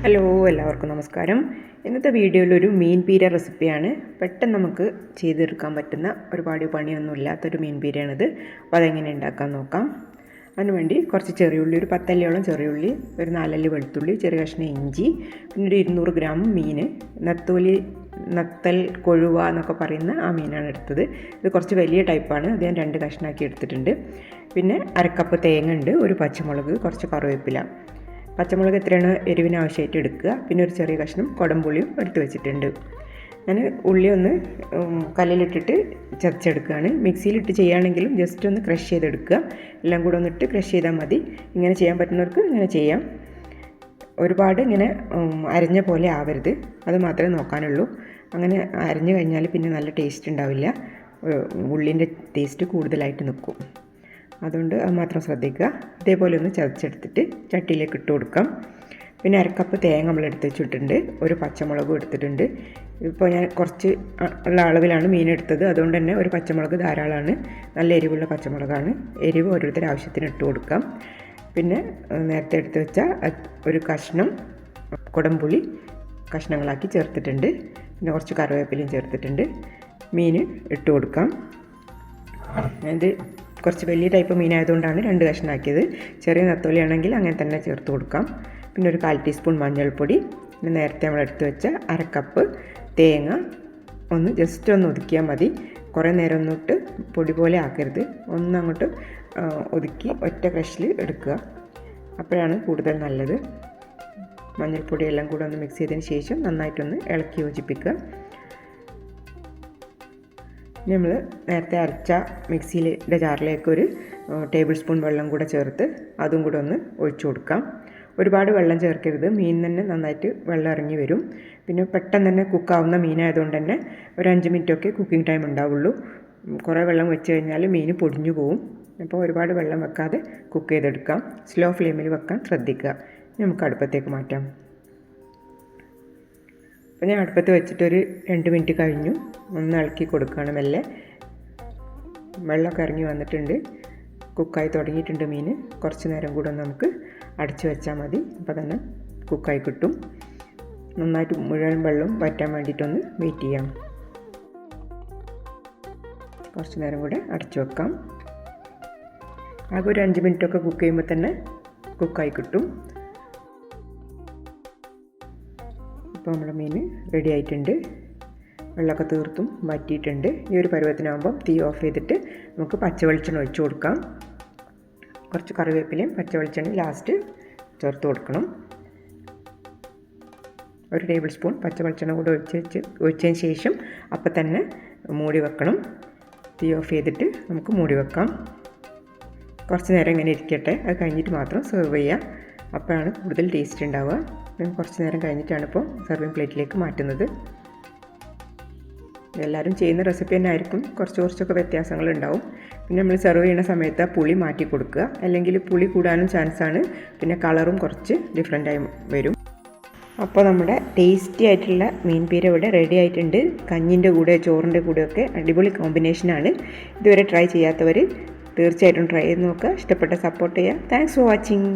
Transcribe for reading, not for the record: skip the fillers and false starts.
Hello, എല്ലാവർക്കും നമസ്കാരം. ഇന്നത്തെ വീഡിയോയിലൊരു മീൻ പീര റെസിപ്പിയാണ്. പെട്ടെന്ന് നമുക്ക് ചെയ്തെടുക്കാൻ പറ്റുന്ന ഒരുപാട് പണിയൊന്നും ഇല്ലാത്തൊരു മീൻ പീരയാണിത്. അപ്പോൾ അതെങ്ങനെ ഉണ്ടാക്കാൻ നോക്കാം. അതിനുവേണ്ടി കുറച്ച് ചെറിയുള്ളി, ഒരു 10 അല്ലിയോളം ചെറിയുള്ളി, ഒരു 4 അല്ലി വെളുത്തുള്ളി, ചെറിയ കഷ്ണം ഇഞ്ചി, പിന്നെ ഒരു 200 ഗ്രാം മീൻ, നത്തൽ കൊഴുവ എന്നൊക്കെ പറയുന്ന ആ മീനാണ് എടുത്തത്. ഇത് കുറച്ച് വലിയ ടൈപ്പാണ്. അത് ഞാൻ 2 കഷ്ണമാക്കി എടുത്തിട്ടുണ്ട്. പിന്നെ അരക്കപ്പ് തേങ്ങ ഉണ്ട്, ഒരു പച്ചമുളക്, കുറച്ച് കറിവേപ്പില. പച്ചമുളക് എത്രയാണ് എരിവിന് ആവശ്യമായിട്ട് എടുക്കുക. പിന്നെ ഒരു ചെറിയ കഷ്ണം കുടംപുളിയും എടുത്ത് വെച്ചിട്ടുണ്ട്. ഞാൻ ഉള്ളി ഒന്ന് കല്ലിലിട്ടിട്ട് ചതച്ചെടുക്കുകയാണ്. മിക്സിയിലിട്ട് ചെയ്യുകയാണെങ്കിലും ജസ്റ്റ് ഒന്ന് ക്രഷ് ചെയ്തെടുക്കുക. എല്ലാം കൂടെ ഒന്നിട്ട് ക്രഷ് ചെയ്താൽ മതി. ഇങ്ങനെ ചെയ്യാൻ പറ്റുന്നവർക്ക് ഇങ്ങനെ ചെയ്യാം. ഒരുപാട് ഇങ്ങനെ അരഞ്ഞ പോലെ ആവരുത്, അത് മാത്രമേ നോക്കാനുള്ളൂ. അങ്ങനെ അരഞ്ഞു കഴിഞ്ഞാൽ പിന്നെ നല്ല ടേസ്റ്റ് ഉണ്ടാവില്ല, ഉള്ളിൻ്റെ ടേസ്റ്റ് കൂടുതലായിട്ട് നിൽക്കും. അതുകൊണ്ട് അത് മാത്രം ശ്രദ്ധിക്കുക. ഇതേപോലെ ഒന്ന് ചതച്ചെടുത്തിട്ട് ചട്ടിയിലേക്ക് ഇട്ട് കൊടുക്കാം. പിന്നെ അരക്കപ്പ് തേങ്ങ നമ്മൾ എടുത്ത് വെച്ചിട്ടുണ്ട്, ഒരു പച്ചമുളകും എടുത്തിട്ടുണ്ട്. ഇപ്പോൾ ഞാൻ കുറച്ച് ഉള്ള അളവിലാണ് മീൻ എടുത്തത്, അതുകൊണ്ട് തന്നെ ഒരു പച്ചമുളക് ധാരാളമാണ്. നല്ല എരിവുള്ള പച്ചമുളകാണ്. എരിവ് ഓരോരുത്തരുടെ ആവശ്യത്തിന് ഇട്ട് കൊടുക്കാം. പിന്നെ നേരത്തെ എടുത്ത് വെച്ച ഒരു കഷ്ണം കുടംപുളി കഷ്ണങ്ങളാക്കി ചേർത്തിട്ടുണ്ട്. പിന്നെ കുറച്ച് കറിവേപ്പിലയും ചേർത്തിട്ടുണ്ട്. മീൻ ഇട്ട് കൊടുക്കാം. ഇത് കുറച്ച് വലിയ ടൈപ്പ് മീനായതുകൊണ്ടാണ് 2 കഷ്ണമാക്കിയത്. ചെറിയ നത്തോലിയാണെങ്കിൽ അങ്ങനെ തന്നെ ചേർത്ത് കൊടുക്കാം. പിന്നെ ഒരു 1/4 ടീസ്പൂൺ മഞ്ഞൾപ്പൊടി, പിന്നെ നേരത്തെ നമ്മൾ എടുത്ത് വെച്ച അരക്കപ്പ് തേങ്ങ ഒന്ന് ജസ്റ്റ് ഒന്ന് ഒതുക്കിയാൽ മതി. കുറേ നേരം ഒന്നിട്ട് പൊടി പോലെ ആക്കരുത്, ഒന്നങ്ങോട്ട് ഒതുക്കി ഒറ്റ ക്രഷിൽ എടുക്കുക. അപ്പോഴാണ് കൂടുതൽ നല്ലത്. മഞ്ഞൾപ്പൊടി എല്ലാം കൂടെ ഒന്ന് മിക്സ് ചെയ്തതിന് ശേഷം നന്നായിട്ടൊന്ന് ഇളക്കി യോജിപ്പിക്കുക. നമ്മൾ നേരത്തെ അരച്ച മിക്സിയിലെ ജാറിലേക്ക് ഒരു ടേബിൾ സ്പൂൺ വെള്ളം കൂടെ ചേർത്ത് അതും കൂടെ ഒന്ന് ഒഴിച്ചു കൊടുക്കാം. ഒരുപാട് വെള്ളം ചേർക്കരുത്, മീൻ തന്നെ നന്നായിട്ട് വെള്ളം ഇറങ്ങി വരും. പിന്നെ പെട്ടെന്ന് തന്നെ കുക്കാവുന്ന മീനായതുകൊണ്ട് തന്നെ ഒരു 5 മിനിറ്റൊക്കെ കുക്കിംഗ് ടൈം ഉണ്ടാവുള്ളൂ. കുറേ വെള്ളം വെച്ച് കഴിഞ്ഞാൽ മീൻ പൊടിഞ്ഞു പോവും. അപ്പോൾ ഒരുപാട് വെള്ളം വെക്കാതെ കുക്ക് ചെയ്തെടുക്കാം. സ്ലോ ഫ്ലെയിമിൽ വെക്കാൻ ശ്രദ്ധിക്കുക. നമുക്ക് അടുപ്പത്തേക്ക് മാറ്റാം. അപ്പോൾ ഞാൻ അടുപ്പത്ത് വെച്ചിട്ടൊരു 2 മിനിറ്റ് കഴിഞ്ഞു. ഒന്ന് ഇളക്കി കൊടുക്കുകയാണ് മെല്ലെ. വെള്ളമൊക്കെ ഇറങ്ങി വന്നിട്ടുണ്ട്, കുക്കായി തുടങ്ങിയിട്ടുണ്ട് മീൻ. കുറച്ച് നേരം കൂടെ നമുക്ക് അടച്ചു വെച്ചാൽ മതി. അപ്പോൾ തന്നെ കുക്കായി കിട്ടും. നന്നായിട്ട് മുഴുവൻ വെള്ളം വറ്റാൻ വേണ്ടിയിട്ടൊന്ന് വെയിറ്റ് ചെയ്യാം. കുറച്ച് നേരം കൂടെ അടച്ചു വെക്കാം. ആകെ ഒരു 5 മിനിറ്റൊക്കെ കുക്ക് ചെയ്യുമ്പോൾ തന്നെ കുക്കായി കിട്ടും. ഇപ്പോൾ നമ്മുടെ മീൻ റെഡി ആയിട്ടുണ്ട്. വെള്ളമൊക്കെ തീർത്തും വറ്റിയിട്ടുണ്ട്. ഈ ഒരു പരുവത്തിനാകുമ്പം തീ ഓഫ് ചെയ്തിട്ട് നമുക്ക് പച്ചവെളിച്ചെണ്ണ ഒഴിച്ച് കൊടുക്കാം. കുറച്ച് കറിവേപ്പിലയും പച്ചവെളിച്ചെണ്ണയും ലാസ്റ്റ് ചേർത്ത് കൊടുക്കണം. ഒരു ടേബിൾ സ്പൂൺ പച്ചവെളിച്ചെണ്ണ കൂടെ ഒഴിച്ചതിന് ശേഷം അപ്പം തന്നെ മൂടി വെക്കണം. തീ ഓഫ് ചെയ്തിട്ട് നമുക്ക് മൂടി വെക്കാം. കുറച്ച് നേരം ഇങ്ങനെ ഇരിക്കട്ടെ. അത് കഴിഞ്ഞിട്ട് മാത്രം സെർവ് ചെയ്യാം. അപ്പോഴാണ് കൂടുതൽ ടേസ്റ്റ് ഉണ്ടാവുക. കുറച്ച് നേരം കഴിഞ്ഞിട്ടാണ് ഇപ്പോൾ സെർവിങ് പ്ലേറ്റിലേക്ക് മാറ്റുന്നത്. എല്ലാവരും ചെയ്യുന്ന റെസിപ്പി തന്നെ ആയിരിക്കും, കുറച്ചൊക്കെ വ്യത്യാസങ്ങളുണ്ടാവും. പിന്നെ നമ്മൾ സെർവ് ചെയ്യുന്ന സമയത്ത് പുളി മാറ്റി കൊടുക്കുക, അല്ലെങ്കിൽ പുളി കൂടാനും ചാൻസാണ്. പിന്നെ കളറും കുറച്ച് ഡിഫറെൻ്റായി വരും. അപ്പോൾ നമ്മുടെ ടേസ്റ്റി ആയിട്ടുള്ള മീൻ പീര ഇവിടെ റെഡി ആയിട്ടുണ്ട്. കഞ്ഞിൻ്റെ കൂടെ ചോറിൻ്റെ കൂടെയൊക്കെ അടിപൊളി കോമ്പിനേഷനാണ്. ഇതുവരെ ട്രൈ ചെയ്യാത്തവർ തീർച്ചയായിട്ടും ട്രൈ ചെയ്ത് നോക്കുക. ഇഷ്ടപ്പെട്ട സപ്പോർട്ട് ചെയ്യുക. Thanks for watching.